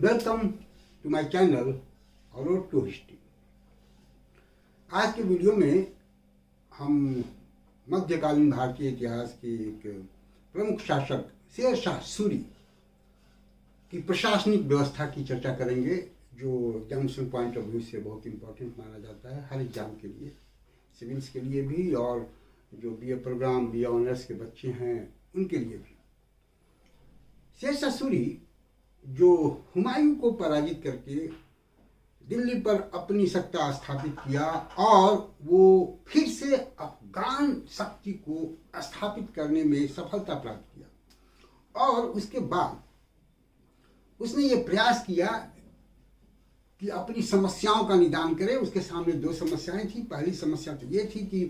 Welcome to my channel road to history. आज के video में हम मध्यकालीन भारतीय इतिहास के एक प्रमुख शासक शेर शाह सूरी की प्रशासनिक व्यवस्था की चर्चा करेंगे, जो एग्जामिनेशन पॉइंट ऑफ व्यू से बहुत इंपॉर्टेंट माना जाता है, हर एग्जाम के लिए, सिविल्स के लिए भी और जो बीए प्रोग्राम बीए ऑनर्स के बच्चे हैं उनके लिए भी। शेर शाह सूरी जो हुमायूं को पराजित करके दिल्ली पर अपनी सत्ता स्थापित किया और वो फिर से अफगान शक्ति को स्थापित करने में सफलता प्राप्त किया। और उसके बाद उसने ये प्रयास किया कि अपनी समस्याओं का निदान करे। उसके सामने दो समस्याएं थी। पहली समस्या तो ये थी कि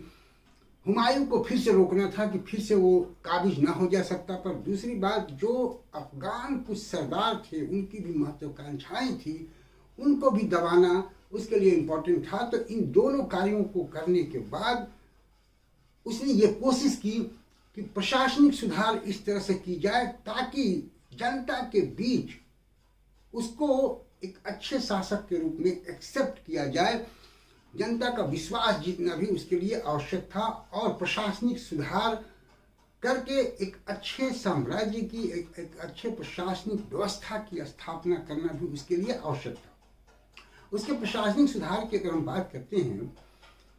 हुमायूं को फिर से रोकना था कि फिर से वो काबिज ना हो जा सकता, पर दूसरी बात जो अफगान कुछ सरदार थे उनकी भी महत्वाकांक्षाएं थी, उनको भी दबाना उसके लिए इम्पोर्टेंट था। तो इन दोनों कार्यों को करने के बाद उसने ये कोशिश की कि प्रशासनिक सुधार इस तरह से की जाए ताकि जनता के बीच उसको एक अच्छे शासक के रूप में एक्सेप्ट किया जाए। जनता का विश्वास जीतना भी उसके लिए आवश्यक था और प्रशासनिक सुधार करके एक अच्छे साम्राज्य की एक अच्छे प्रशासनिक व्यवस्था की स्थापना करना भी उसके लिए आवश्यक था। उसके प्रशासनिक सुधार की अगर हम बात करते हैं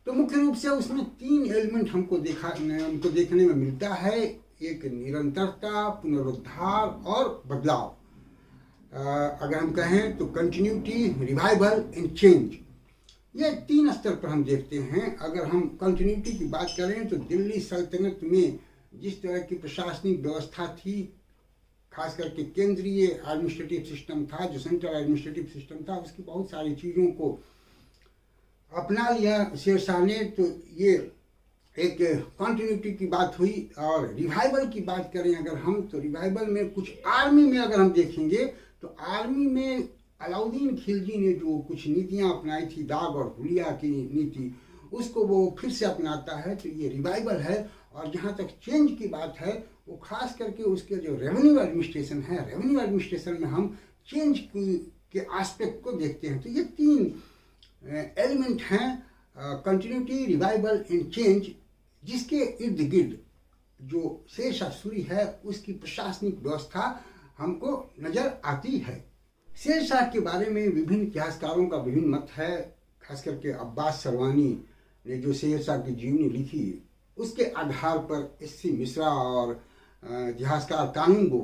तो मुख्य रूप से उसमें तीन एलिमेंट हमको देखने में मिलता है। एक निरंतरता, पुनरुद्धार और बदलाव। अगर हम कहें तो कंटिन्यूटी, रिवाइवल एंड चेंज, ये तीन स्तर पर हम देखते हैं। अगर हम कंटिन्यूटी की बात करें तो दिल्ली सल्तनत में जिस तरह की प्रशासनिक व्यवस्था थी, खास करके केंद्रीय एडमिनिस्ट्रेटिव सिस्टम था, जो सेंट्रल एडमिनिस्ट्रेटिव सिस्टम था, उसकी बहुत सारी चीज़ों को अपना लिया शेर शाह ने। तो ये एक कंटिन्यूटी की बात हुई। और रिवाइवल की बात करें अगर हम, तो रिवाइवल में कुछ आर्मी में अगर हम देखेंगे तो आर्मी में अलाउद्दीन खिलजी ने जो कुछ नीतियां अपनाई थी, दाग और हुलिया की नीति, उसको वो फिर से अपनाता है, तो ये रिवाइवल है। और जहाँ तक चेंज की बात है वो खास करके उसके जो रेवेन्यू एडमिनिस्ट्रेशन है, रेवेन्यू एडमिनिस्ट्रेशन में हम चेंज के एस्पेक्ट को देखते हैं। तो ये तीन एलिमेंट हैं, कंटिन्यूटी, रिवाइवल एंड चेंज, जिसके इर्द गिर्द जो शेर शाह सूरी है उसकी प्रशासनिक व्यवस्था हमको नजर आती है। शेर शाह के बारे में विभिन्न इतिहासकारों का विभिन्न मत है। खास करके अब्बास सरवानी ने जो शेर शाह की जीवनी लिखी उसके आधार पर एस.सी. मिश्रा और इतिहासकार कानूनगो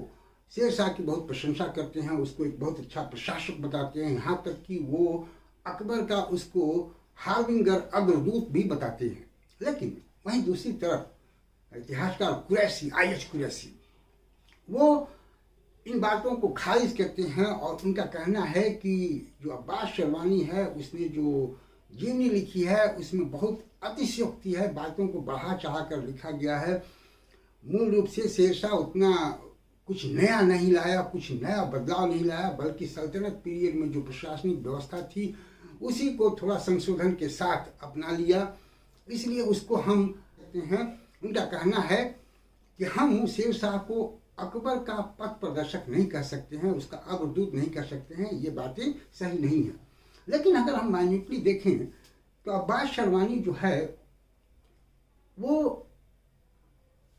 शेर शाह की बहुत प्रशंसा करते हैं, उसको एक बहुत अच्छा प्रशासक बताते हैं। यहाँ तक कि वो अकबर का उसको हार्बिंगर, अग्रदूत भी बताते हैं। लेकिन वहीं दूसरी तरफ इतिहासकार कुरैशी, आई.एच. कुरैशी, वो इन बातों को खारिज करते हैं और उनका कहना है कि जो अब्बास सरवानी है उसने जो जीवनी लिखी है उसमें बहुत अतिशयोक्ति है, बातों को बढ़ा चढ़ा कर लिखा गया है। मूल रूप से शेर शाह उतना कुछ नया नहीं लाया, कुछ नया बदलाव नहीं लाया, बल्कि सल्तनत पीरियड में जो प्रशासनिक व्यवस्था थी उसी को थोड़ा संशोधन के साथ अपना लिया। इसलिए उसको हम कहते हैं, उनका कहना है कि हम शेर शाह को अकबर का पथ प्रदर्शक नहीं कर सकते हैं, उसका अग्रदूत नहीं कर सकते हैं, ये बातें सही नहीं है। लेकिन अगर हम माइन्यूटली देखें तो अब्बास सरवानी जो है वो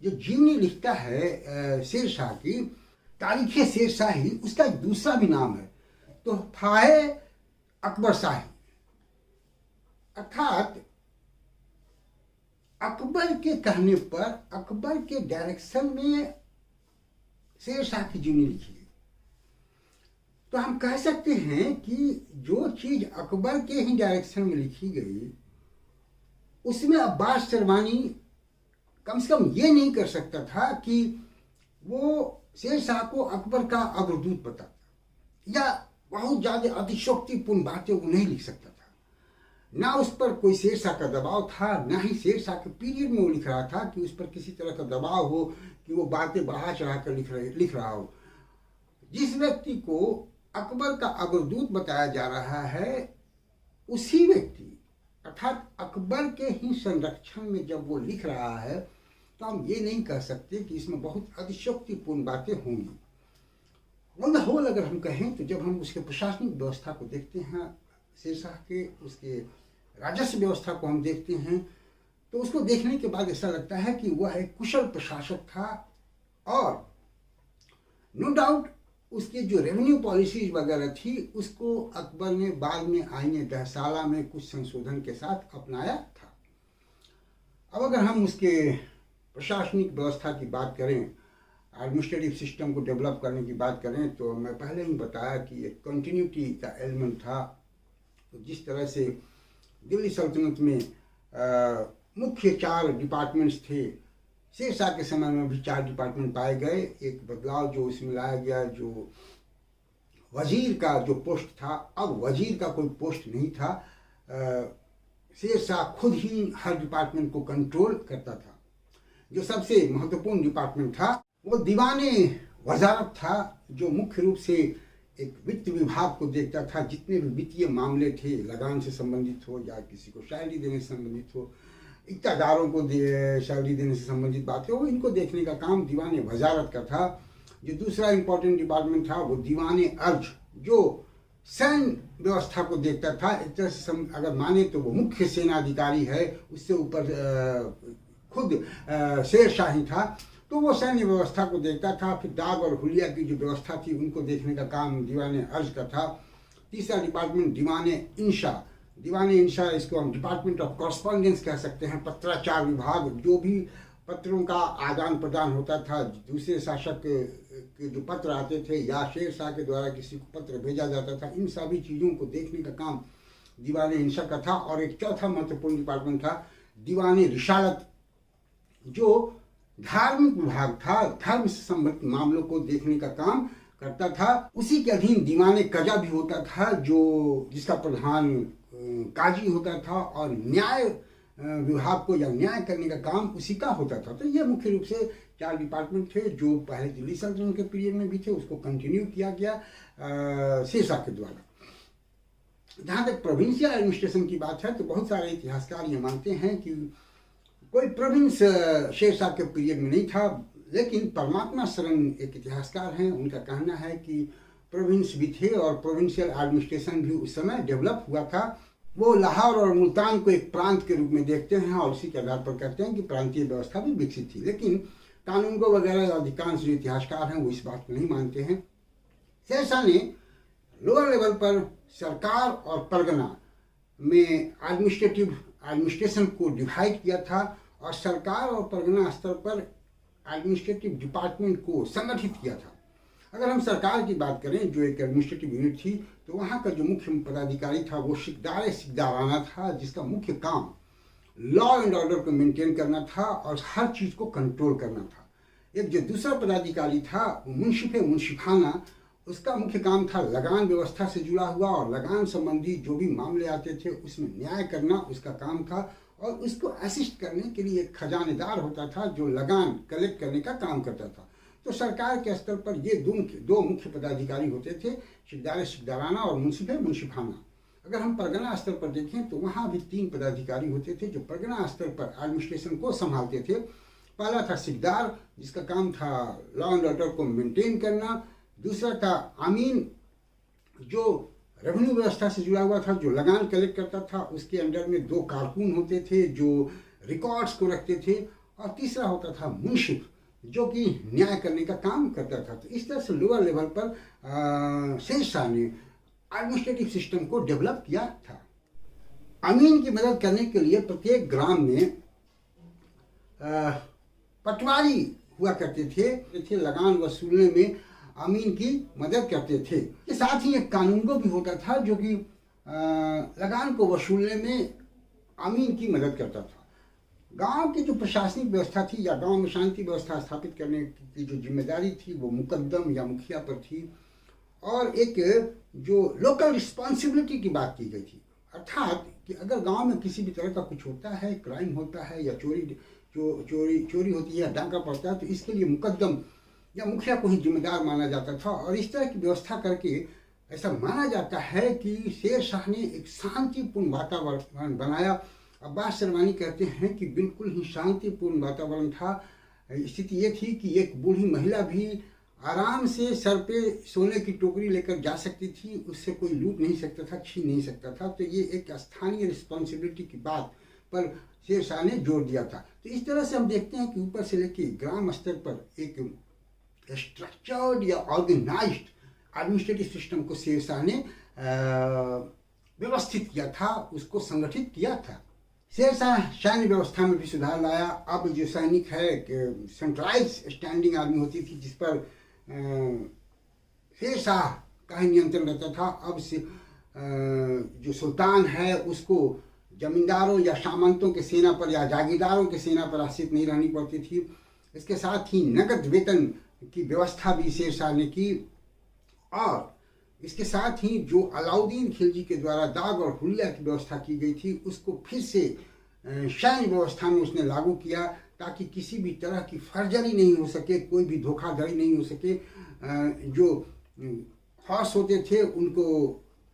जो जीवनी लिखता है शेर शाह की, तारीख़ शेर शाही, उसका एक दूसरा भी नाम है, तो फाहे अकबर शाही, अर्थात अकबर के कहने पर, अकबर के डायरेक्शन में शेर शाह की जीवनी लिखी है। तो हम कह सकते हैं कि जो चीज अकबर के ही डायरेक्शन में लिखी गई उसमें अब्बास सरवानी कम से कम ये नहीं कर सकता था कि वो शेर शाह को अकबर का अग्रदूत बताता, या बहुत ज़्यादा अतिशयोक्तिपूर्ण बातें वो नहीं लिख सकता था। ना उस पर कोई शेर शाह का दबाव था, ना ही शेर शाह के पीरियड में वो लिख रहा था कि उस पर किसी तरह का दबाव हो कि वो बातें बढ़ा चढ़ा कर लिख रहा हो। जिस व्यक्ति को अकबर का अग्रदूत बताया जा रहा है उसी व्यक्ति, अर्थात अकबर के ही संरक्षण में जब वो लिख रहा है, तो हम ये नहीं कह सकते कि इसमें बहुत अतिशयोक्तिपूर्ण बातें होंगी। ऑन द होल अगर हम कहें तो जब हम उसके प्रशासनिक व्यवस्था को देखते हैं, शेरशाह के उसके राजस्व व्यवस्था को हम देखते हैं, तो उसको देखने के बाद ऐसा लगता है कि वह एक कुशल प्रशासक था। और नो डाउट उसकी जो रेवेन्यू पॉलिसीज वगैरह थी उसको अकबर ने बाद में आईने दहसाला में कुछ संशोधन के साथ अपनाया था। अब अगर हम उसके प्रशासनिक व्यवस्था की बात करें, एडमिनिस्ट्रेटिव सिस्टम को डेवलप करने की बात करें, तो मैं पहले ही बताया कि एक कंटिन्यूटी का एलिमेंट था। तो जिस तरह से दिल्ली सल्तनत में मुख्य 4 डिपार्टमेंट्स थे, शेरशाह के समय में भी 4 डिपार्टमेंट पाए गए। एक बदलाव जो इसमें लाया गया, जो वजीर का जो पोस्ट था, अब वजीर का कोई पोस्ट नहीं था, शेरशाह खुद ही हर डिपार्टमेंट को कंट्रोल करता था। जो सबसे महत्वपूर्ण डिपार्टमेंट था वो दीवाने वजारत था, जो मुख्य रूप से एक वित्त विभाग को देखता था। जितने भी वित्तीय मामले थे, लगान से संबंधित हो या किसी को सैलरी देने से संबंधित हो, इक्तादारों को सैलरी देने से संबंधित बातें हो, इनको देखने का काम दीवाने वजारत का था। जो दूसरा इम्पोर्टेंट डिपार्टमेंट था वो दीवाने अर्ज, जो सैन्य व्यवस्था को देखता था। एक तरह से अगर माने तो वो मुख्य सेनाधिकारी है, उससे ऊपर खुद शेरशाह ही था, तो वो सैन्य व्यवस्था को देखता था। फिर दाग और हुलिया की जो व्यवस्था थी उनको देखने का काम दीवाने अर्ज का था। तीसरा डिपार्टमेंट दीवाने इंशा, दीवाने इंशा इसको हम डिपार्टमेंट ऑफ कॉरस्पॉन्डेंस कह सकते हैं, पत्राचार विभाग। जो भी पत्रों का आदान प्रदान होता था, दूसरे शासक के जो पत्र आते थे या शेरशाह के द्वारा किसी को पत्र भेजा जाता था, इन सभी चीज़ों को देखने का काम दीवाने इंशा का था। और एक चौथा महत्वपूर्ण डिपार्टमेंट था दीवाने रिसालत, जो धार्मिक विभाग था, धर्म से संबंधित मामलों को देखने का काम करता था। उसी के अधीन दीवाने कजा भी होता था, जो जिसका प्रधान काजी होता था, और न्याय विभाग को या न्याय करने का काम उसी का होता था। तो ये मुख्य रूप से 4 डिपार्टमेंट थे जो पहले दिल्ली सल्तनत के पीरियड में भी थे, उसको कंटिन्यू किया गया शेरशाह के द्वारा। जहाँ तक प्रोविंशियल एडमिनिस्ट्रेशन की बात है, तो बहुत सारे इतिहासकार ये मानते हैं कि कोई प्रोविंस शेरशाह के पीरियड में नहीं था, लेकिन परमात्मा शरण एक इतिहासकार हैं, उनका कहना है कि प्रोविंस भी थे और प्रोविंशियल एडमिनिस्ट्रेशन भी उस समय डेवलप हुआ था। वो लाहौर और मुल्तान को एक प्रांत के रूप में देखते हैं और उसी के आधार पर कहते हैं कि प्रांतीय व्यवस्था भी विकसित थी। लेकिन कानूनगो वगैरह अधिकांश जो इतिहासकार हैं वो इस बात को नहीं मानते हैं। शेरशाह ने लोअर लेवल पर सरकार और परगना में एडमिनिस्ट्रेशन को डिवाइड किया था, और सरकार और परगना स्तर पर एडमिनिस्ट्रेटिव डिपार्टमेंट को संगठित किया था। अगर हम सरकार की बात करें, जो एक एडमिनिस्ट्रेटिव यूनिट थी, तो वहाँ का जो मुख्य पदाधिकारी था वो सिकदाराना था, जिसका मुख्य काम लॉ एंड ऑर्डर को मेंटेन करना था और हर चीज़ को कंट्रोल करना था। एक जो दूसरा पदाधिकारी था वो मुंशिफाना, उसका मुख्य काम था लगान व्यवस्था से जुड़ा हुआ, और लगान संबंधी जो भी मामले आते थे उसमें न्याय करना उसका काम था। और उसको असिस्ट करने के लिए एक खजानेदार होता था जो लगान कलेक्ट करने का काम करता था। तो सरकार के स्तर पर ये दो मुख्य पदाधिकारी होते थे, सिकदाराना और मुंशिफाना। अगर हम परगना स्तर पर देखें तो वहाँ भी 3 पदाधिकारी होते थे जो परगना स्तर पर एडमिनिस्ट्रेशन को संभालते थे। पहला था सिकदार, जिसका काम था लॉ एंड ऑर्डर को मेंटेन करना। दूसरा था आमीन, जो रेवेन्यू व्यवस्था से जुड़ा हुआ था, जो लगान कलेक्ट करता था। उसके अंडर में 2 कारकुन होते थे जो रिकॉर्ड्स को रखते थे। और तीसरा होता था मुंशिफ, जो कि न्याय करने का काम करता था। तो इस तरह से लोअर लेवल पर शेरशाह ने एडमिनिस्ट्रेटिव सिस्टम को डेवलप किया था। अमीन की मदद करने के लिए प्रत्येक ग्राम में पटवारी हुआ करते थे, लगान वसूलने में अमीन की मदद करते थे। के साथ ही एक कानूनगो भी होता था जो कि लगान को वसूलने में अमीन की मदद करता था। गांव की जो प्रशासनिक व्यवस्था थी या गांव में शांति व्यवस्था स्थापित करने की जो जिम्मेदारी थी वो मुकद्दम या मुखिया पर थी। और एक जो लोकल रिस्पॉन्सिबिलिटी की बात की गई थी, अर्थात कि अगर गांव में किसी भी तरह का कुछ होता है, क्राइम होता है या चोरी होती है या डाका पड़ता है, तो इसके लिए मुकद्दम या मुखिया को ही जिम्मेदार माना जाता था। और इस तरह की व्यवस्था करके ऐसा माना जाता है कि शेरशाह ने एक शांतिपूर्ण वातावरण बनाया। अब्बास सरवानी कहते हैं कि बिल्कुल ही शांतिपूर्ण वातावरण था। स्थिति ये थी कि एक बूढ़ी महिला भी आराम से सर पे सोने की टोकरी लेकर जा सकती थी, उससे कोई लूट नहीं सकता था, छीन नहीं सकता था। तो ये एक स्थानीय रिस्पॉन्सिबिलिटी की बात पर शेरशाह ने जोर दिया था। तो इस तरह से हम देखते हैं कि ऊपर से लेकर ग्राम स्तर पर एक स्ट्रक्चर्ड या ऑर्गेनाइज्ड एडमिनिस्ट्रेटिव सिस्टम को शेरशाह ने व्यवस्थित किया था, उसको संगठित किया था। शेरशाह सैन्य व्यवस्था में भी सुधार लाया। अब जो सैनिक है सेंट्रलाइज स्टैंडिंग आर्मी होती थी जिस पर शेरशाह का ही नियंत्रण रहता था। अब से जो सुल्तान है उसको जमींदारों या सामंतों के सेना पर या जागीरदारों के सेना पर आश्रित नहीं रहनी पड़ती थी। इसके साथ ही नगद वेतन की व्यवस्था भी शेरशाह ने की, और इसके साथ ही जो अलाउद्दीन खिलजी के द्वारा दाग और हुलिया की व्यवस्था की गई थी उसको फिर से सैन्य व्यवस्था में उसने लागू किया, ताकि किसी भी तरह की फर्जरी नहीं हो सके, कोई भी धोखाधड़ी नहीं हो सके। जो हॉर्स होते थे उनको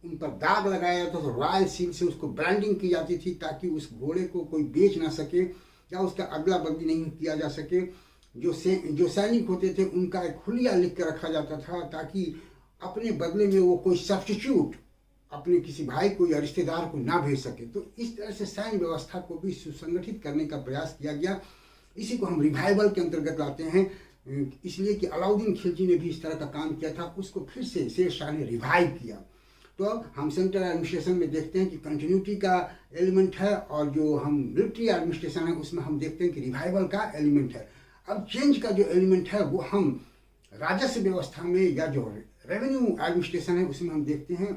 उन पर दाग लगाया जाता था, रॉयल सील से उसको ब्रांडिंग की जाती थी ताकि उस घोड़े को कोई बेच ना सके या उसका अदला बदली नहीं किया जा सके। जो सैनिक होते थे उनका एक हुलिया लिख कर रखा जाता था ताकि अपने बदले में वो कोई सब्स्टिट्यूट अपने किसी भाई को या रिश्तेदार को ना भेज सके। तो इस तरह से सैन्य व्यवस्था को भी सुसंगठित करने का प्रयास किया गया। इसी को हम रिवाइवल के अंतर्गत लाते हैं, इसलिए कि अलाउद्दीन खिलजी ने भी इस तरह का काम किया था, उसको फिर से शेरशाह ने रिवाइव किया। तो हम सेंट्रल एडमिनिस्ट्रेशन में देखते हैं कि कंटिन्यूटी का एलिमेंट है, और जो हम मिलिट्री एडमिनिस्ट्रेशन है उसमें हम देखते हैं कि रिवाइवल का एलिमेंट है। अब चेंज का जो एलिमेंट है वो हम राजस्व व्यवस्था में या जो रेवेन्यू एडमिनिस्ट्रेशन है उसमें हम देखते हैं।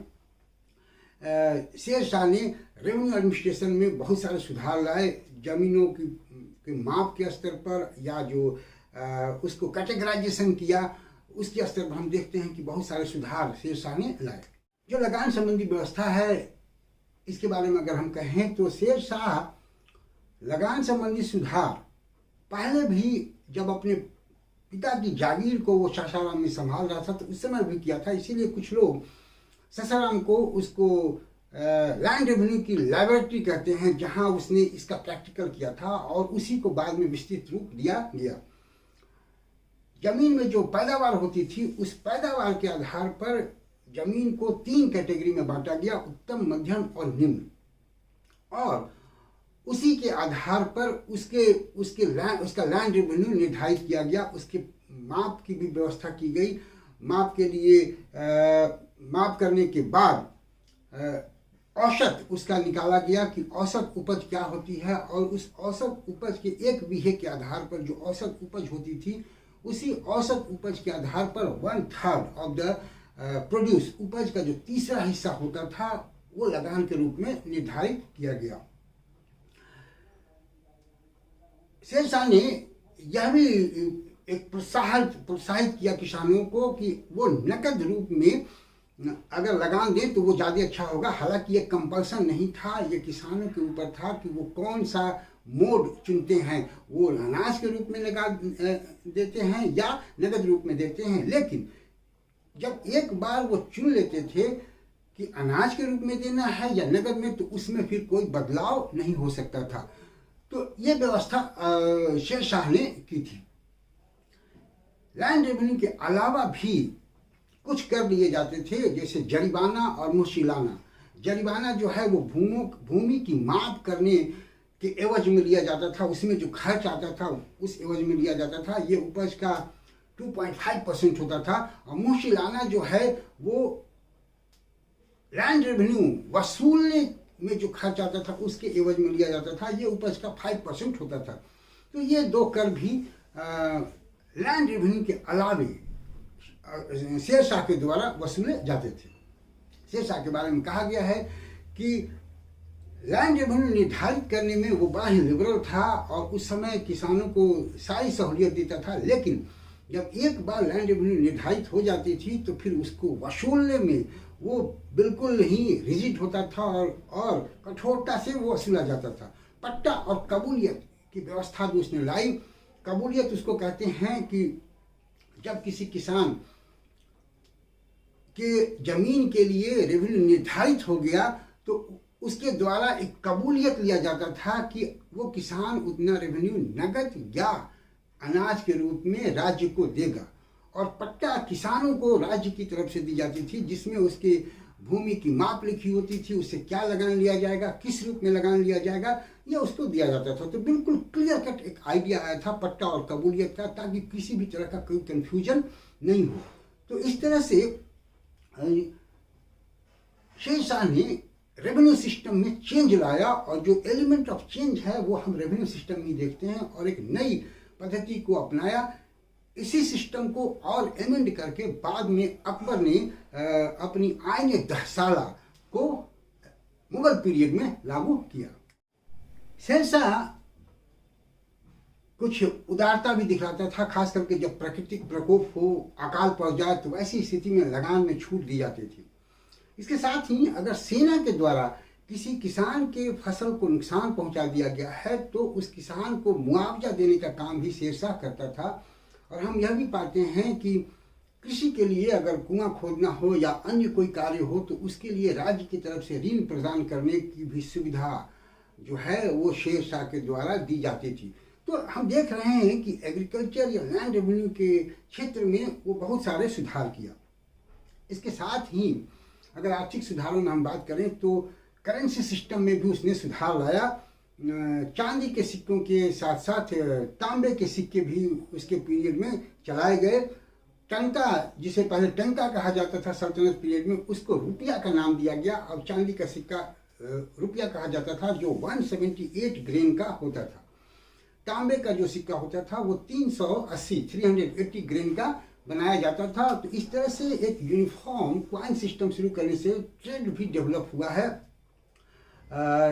शेरशाह ने रेवेन्यू एडमिनिस्ट्रेशन में बहुत सारे सुधार लाए, जमीनों के माप के स्तर पर या जो उसको कैटेगराइजेशन किया उसके स्तर पर हम देखते हैं कि बहुत सारे सुधार शेरशाह ने लाए। जो लगान संबंधी व्यवस्था है इसके बारे में अगर हम कहें तो शेरशाह लगान संबंधी सुधार पहले भी जब अपने पिता की जागीर को वो सासाराम में संभाल रहा था तो उस समय भी किया था। इसीलिए कुछ लोग सासाराम को उसको लैंड रेवेन्यू की लैबोरेटरी कहते हैं, जहां उसने इसका प्रैक्टिकल किया था और उसी को बाद में विस्तृत रूप दिया गया। जमीन में जो पैदावार होती थी उस पैदावार के आधार पर जमीन को 3 कैटेगरी में बांटा गया, उत्तम, मध्यम और निम्न, और उसी के आधार पर उसका लैंड रेवेन्यू निर्धारित किया गया। उसके माप की भी व्यवस्था की गई। माप के लिए माप करने के बाद औसत उसका निकाला गया कि औसत उपज क्या होती है, और उस औसत उपज के 1 बीघे के आधार पर जो औसत उपज होती थी उसी औसत उपज के आधार पर 1/3 ऑफ द प्रोड्यूस, उपज का जो तीसरा हिस्सा होता था वो लगान के रूप में निर्धारित किया गया। शेरशाह ने यह भी एक प्रोत्साहित किया किसानों को कि वो नकद रूप में अगर लगान दे तो वो ज़्यादा अच्छा होगा। हालांकि ये कंपल्सन नहीं था, ये किसानों के ऊपर था कि वो कौन सा मोड चुनते हैं, वो अनाज के रूप में लगा देते हैं या नकद रूप में देते हैं। लेकिन जब एक बार वो चुन लेते थे कि अनाज के रूप में देना है या नकद में, तो उसमें फिर कोई बदलाव नहीं हो सकता था। तो ये व्यवस्था शेरशाह ने की थी। लैंड रेवेन्यू के अलावा भी कुछ कर लिए जाते थे, जैसे जरिमाना और मुशीलाना। जरिमाना जो है वो भूमि की माप करने के एवज में लिया जाता था, उसमें जो खर्च आता था उस एवज में लिया जाता था। ये उपज का 2.5% होता था। और मुशीलाना जो है वो लैंड रेवेन्यू वसूलने में जो खर्च आता था उसके एवज में लिया जाता था। ये उपज का 5% होता था। तो ये 2 कर भी लैंड रेवेन्यू के अलावे शेरशाह के द्वारा वसूले जाते थे। शेरशाह के बारे में कहा गया है कि लैंड रेवेन्यू निर्धारित करने में वो बड़ा ही लिबरल था और उस समय किसानों को सारी सहूलियत देता था। लेकिन जब एक बार लैंड रेवेन्यू निर्धारित हो जाती थी तो फिर उसको वसूलने में वो बिल्कुल ही रिजिड होता था और कठोरता से वो वसूला जाता था। पट्टा और कबूलियत की व्यवस्था भी उसने लाई। कबूलियत उसको कहते हैं कि जब किसी किसान के जमीन के लिए रेवेन्यू निर्धारित हो गया तो उसके द्वारा एक कबूलियत लिया जाता था कि वो किसान उतना रेवेन्यू नगद या अनाज के रूप में राज्य को देगा। और पट्टा किसानों को राज्य की तरफ से दी जाती थी, जिसमें उसके भूमि की माप लिखी होती थी, उससे क्या लगान लिया जाएगा, किस रूप में लगान लिया जाएगा, यह उसको दिया जाता था। तो बिल्कुल क्लियर कट एक आइडिया आया था पट्टा और कबूलियत का, ताकि किसी भी तरह का कोई कंफ्यूजन नहीं हो। तो इस तरह से शेर शाह ने रेवेन्यू सिस्टम में चेंज लाया, और जो एलिमेंट ऑफ चेंज है वो हम रेवेन्यू सिस्टम में देखते हैं, और एक नई पद्धति को अपनाया। इसी सिस्टम को और एमेंड करके बाद में अकबर ने अपनी आईन दहसाला को मुगल पीरियड में लागू किया। शेरशाह कुछ उदारता भी दिखाता था, खास करके जब प्राकृतिक प्रकोप हो, अकाल पड़ जाए, तो ऐसी स्थिति में लगान में छूट दी जाती थी। इसके साथ ही अगर सेना के द्वारा किसी किसान के फसल को नुकसान पहुंचा दिया गया है, तो उस किसान को मुआवजा देने का काम भी शेरशाह करता था। और हम यह भी पाते हैं कि कृषि के लिए अगर कुआं खोदना हो या अन्य कोई कार्य हो, तो उसके लिए राज्य की तरफ से ऋण प्रदान करने की भी सुविधा जो है वो शेरशाह के द्वारा दी जाती थी। तो हम देख रहे हैं कि एग्रीकल्चर या लैंड रेवेन्यू के क्षेत्र में वो बहुत सारे सुधार किया। इसके साथ ही अगर आर्थिक सुधारों में हम बात करें, तो करेंसी सिस्टम में भी उसने सुधार लाया। चांदी के सिक्कों के साथ साथ तांबे के सिक्के भी उसके पीरियड में चलाए गए। टंका, जिसे पहले टंका कहा जाता था सल्तनत पीरियड में, उसको रुपया का नाम दिया गया। अब चांदी का सिक्का रुपया कहा जाता था, जो 178 ग्रेन का होता था। तांबे का जो सिक्का होता था वो 380 ग्रेन का बनाया जाता था। तो इस तरह से एक यूनिफॉर्म क्वाइन सिस्टम शुरू करने से ट्रेड भी डेवलप हुआ है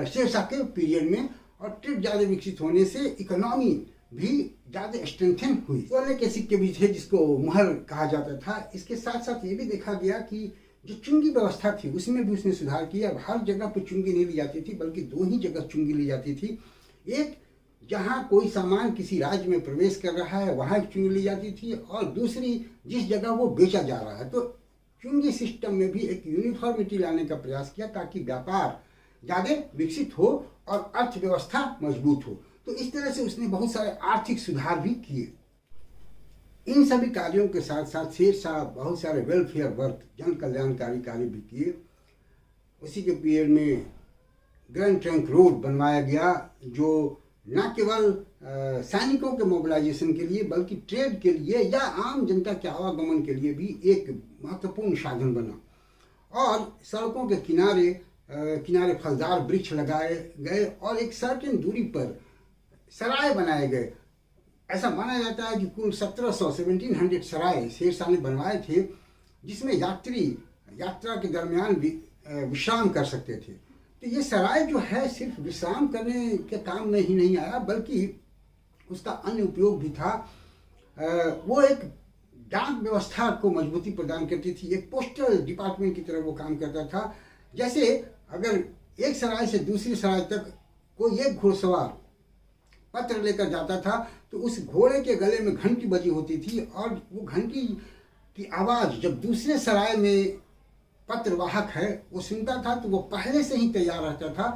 शेरशाह के पीरियड में, और ट्रेड ज़्यादा विकसित होने से इकोनॉमी भी ज़्यादा स्ट्रेंथन हुई। सोने के सिक्के भी थे जिसको मुहर कहा जाता था। इसके साथ साथ ये भी देखा गया कि जो चुंगी व्यवस्था थी उसमें भी उसने सुधार किया। अब हर जगह पर चुंगी नहीं ली जाती थी, बल्कि 2 ही जगह चुंगी ली जाती थी। एक, जहाँ कोई सामान किसी राज्य में प्रवेश कर रहा है वहाँ एक चुंगी ली जाती थी, और दूसरी जिस जगह वो बेचा जा रहा है। तो चुंगी सिस्टम में भी एक यूनिफॉर्मिटी लाने का प्रयास किया, ताकि व्यापार ज़्यादा विकसित हो और अर्थव्यवस्था मजबूत हो। तो इस तरह से उसने बहुत सारे आर्थिक सुधार भी किए। इन सभी कार्यों के साथ साथ शेरशाह बहुत सारे वेलफेयर वर्क, जन कल्याणकारी कार्य भी किए। उसी के पीरियड में ग्रैंड ट्रंक रोड बनवाया गया, जो न केवल सैनिकों के मोबिलाइजेशन के लिए, बल्कि ट्रेड के लिए या आम जनता के आवागमन के लिए भी एक महत्वपूर्ण साधन बना। और सड़कों के किनारे फलदार वृक्ष लगाए गए, और एक सर्टेन दूरी पर सराय बनाए गए। ऐसा माना जाता है कि कुल 1700 सराय शेरशाह ने बनवाए थे, जिसमें यात्री यात्रा के दरमियान विश्राम कर सकते थे। तो ये सराय जो है सिर्फ विश्राम करने के काम में ही नहीं आया, बल्कि उसका अन्य उपयोग भी था। वो एक डाक व्यवस्था को मजबूती प्रदान करती थी, एक पोस्टल डिपार्टमेंट की तरह वो काम करता था। जैसे अगर एक सराय से दूसरी सराय तक कोई एक घुड़सवार पत्र लेकर जाता था, तो उस घोड़े के गले में घंटी बजी होती थी, और वो घंटी की आवाज़ जब दूसरे सराय में पत्रवाहक है वो सुनता था, तो वो पहले से ही तैयार रहता था,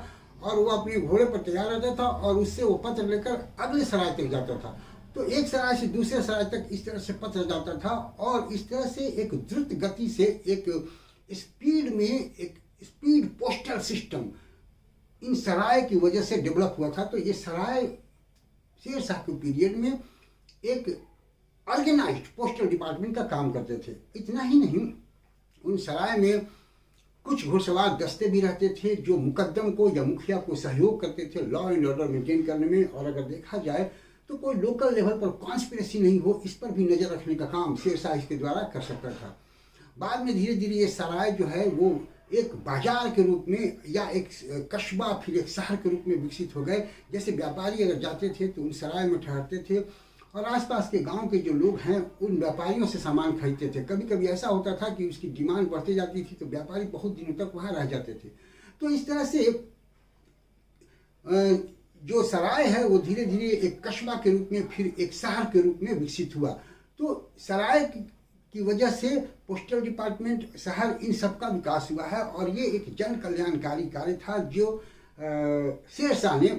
और वो अपने घोड़े पर तैयार रहता था, और उससे वो पत्र लेकर अगले सराय तक जाता था। तो एक सराय से दूसरे सराय तक इस तरह से पत्र जाता था, और इस तरह से एक द्रुत गति से एक स्पीड में एक स्पीड पोस्टल सिस्टम इन सराय की वजह से डेवलप हुआ था। तो ये सराय शेरशाह के पीरियड में एक ऑर्गेनाइज्ड पोस्टल डिपार्टमेंट का काम करते थे। इतना ही नहीं, उन सराय में कुछ घुड़सवार दस्ते भी रहते थे, जो मुकद्दम को या मुखिया को सहयोग करते थे लॉ एंड ऑर्डर मेंटेन करने में। और अगर देखा जाए तो कोई लोकल लेवल पर कॉन्स्पिरेसी नहीं हो, इस पर भी नज़र रखने का काम शेरशाह इसके द्वारा कर सकता था। बाद में धीरे धीरे ये सराय जो है वो एक बाजार के रूप में या एक कस्बा, फिर एक शहर के रूप में विकसित हो गए। जैसे व्यापारी अगर जाते थे तो उन सराय में ठहरते थे, और आसपास के गांव के जो लोग हैं उन व्यापारियों से सामान खरीदते थे। कभी कभी ऐसा होता था कि उसकी डिमांड बढ़ती जाती थी, तो व्यापारी बहुत दिनों तक वहाँ रह जाते थे। तो इस तरह से जो सराय है वो धीरे धीरे एक कस्बा के रूप में, फिर एक शहर के रूप में विकसित हुआ। तो सराय की वजह से पोस्टल डिपार्टमेंट, शहर, इन सब का विकास हुआ है, और ये एक जन कल्याणकारी कार्य था जो शेरशाह ने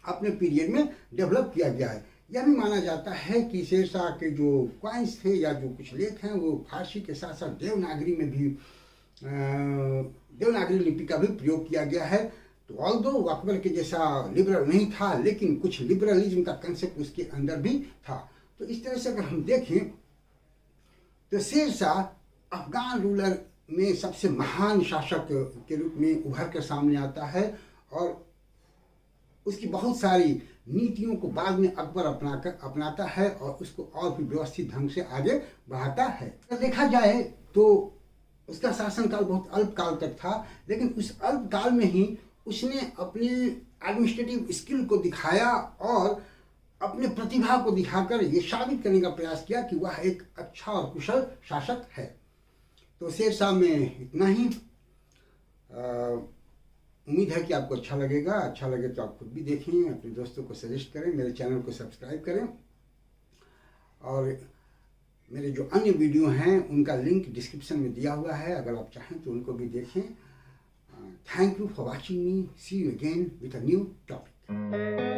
अपने पीरियड में डेवलप किया गया है। यह भी माना जाता है कि शेरशाह के जो क्वाइंस थे या जो कुछ लेख हैं वो फारसी के साथ साथ देवनागरी में भी देवनागरी लिपि का भी प्रयोग किया गया है। तो ऑल्दो वो अकबर के जैसा लिबरल नहीं था, लेकिन कुछ लिबरलिज्म का कंसेप्ट उसके अंदर भी था। तो इस तरह से अगर हम देखें तो शेरशाह अफगान रूलर में सबसे महान शासक के रूप में उभर कर सामने आता है और उसकी बहुत सारी नीतियों को बाद में अकबर अपनाता है और उसको और भी व्यवस्थित ढंग से आगे बढ़ाता है। अगर देखा जाए तो उसका शासनकाल बहुत अल्पकाल तक था, लेकिन उस अल्पकाल में ही उसने अपनी एडमिनिस्ट्रेटिव स्किल को दिखाया और अपने प्रतिभा को दिखाकर ये साबित करने का प्रयास किया कि वह एक अच्छा और कुशल शासक है। तो शेरशाह में इतना ही। उम्मीद है कि आपको अच्छा लगेगा। अच्छा लगे तो आप खुद भी देखें, अपने दोस्तों को सजेस्ट करें, मेरे चैनल को सब्सक्राइब करें और मेरे जो अन्य वीडियो हैं उनका लिंक डिस्क्रिप्शन में दिया हुआ है, अगर आप चाहें तो उनको भी देखें। Thank you for watching me. See you again with a new topic.